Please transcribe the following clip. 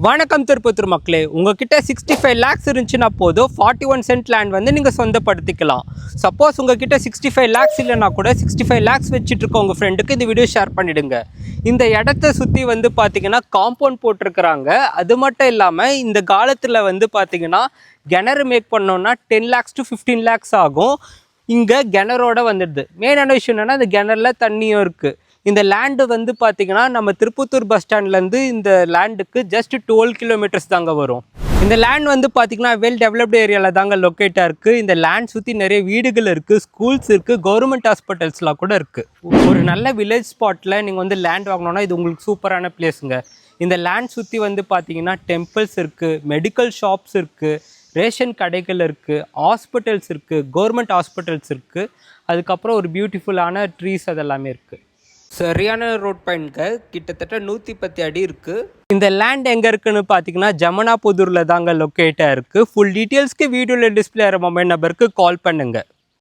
வணக்கம் திருப்பத்தூர் மக்களே, உங்ககிட்ட 65 lakhs இருந்துச்சுன்னா போதும் 41 சென்ட் லேண்ட் வந்து நீங்கள் சொந்தப்படுத்திக்கலாம். சப்போஸ் உங்ககிட்ட 65 lakhs இல்லைனா கூட 65 lakhs வச்சுட்டு இருக்க உங்கள் ஃப்ரெண்டுக்கு இந்த வீடியோ ஷேர் பண்ணிவிடுங்க. இந்த இடத்த சுற்றி வந்து பார்த்திங்கன்னா காம்பவுண்ட் போட்டிருக்கிறாங்க. அது மட்டும் இல்லாமல் இந்த காலத்தில் வந்து பார்த்திங்கன்னா கிணறு மேக் பண்ணோன்னா 10 lakhs to 15 lakhs ஆகும். இங்கே கிணறோட வந்துடுது. மெயினான விஷயம் என்னென்னா இந்த கிணறுல தண்ணியும் இருக்குது. இந்த லேண்டு வந்து பார்த்திங்கன்னா நம்ம திருப்பத்தூர் பஸ் ஸ்டாண்ட்லேருந்து இந்த லேண்டுக்கு ஜஸ்ட் 12 kilometers தாங்க வரும். இந்த லேண்ட் வந்து பார்த்திங்கன்னா வெல் டெவலப்டு ஏரியாவில் தாங்க லொக்கேட்டாக இருக்குது. இந்த லேண்ட் சுற்றி நிறைய வீடுகள் இருக்குது, ஸ்கூல்ஸ் இருக்குது, கவர்மெண்ட் ஹாஸ்பிட்டல்ஸ்லாம் கூட இருக்குது. ஒரு நல்ல வில்லேஜ் ஸ்பாட்டில் நீங்கள் வந்து லேண்ட் வாங்கினோன்னா இது உங்களுக்கு சூப்பரான பிளேஸுங்க. இந்த லேண்ட் சுற்றி வந்து பார்த்திங்கன்னா டெம்பிள்ஸ் இருக்குது, மெடிக்கல் ஷாப்ஸ் இருக்குது, ரேஷன் கடைகள் இருக்குது, ஹாஸ்பிட்டல்ஸ் இருக்குது, கவர்மெண்ட் ஹாஸ்பிட்டல்ஸ் இருக்குது. அதுக்கப்புறம் ஒரு பியூட்டிஃபுல்லான ட்ரீஸ் அதெல்லாமே இருக்குது. சரியான ரோட் பாயிண்ட்க கிட்டத்தட்ட 110 அடி இருக்குது. இந்த லேண்ட் எங்கே இருக்குன்னு பார்த்தீங்கன்னா ஜமுனாபுதூரில் தாங்க லொக்கேட்டாக இருக்குது. ஃபுல் டீட்டெயில்ஸ்க்கு வீடியோவில் டிஸ்பிளே ஆகிற மொபைல் நம்பருக்கு கால் பண்ணுங்கள்.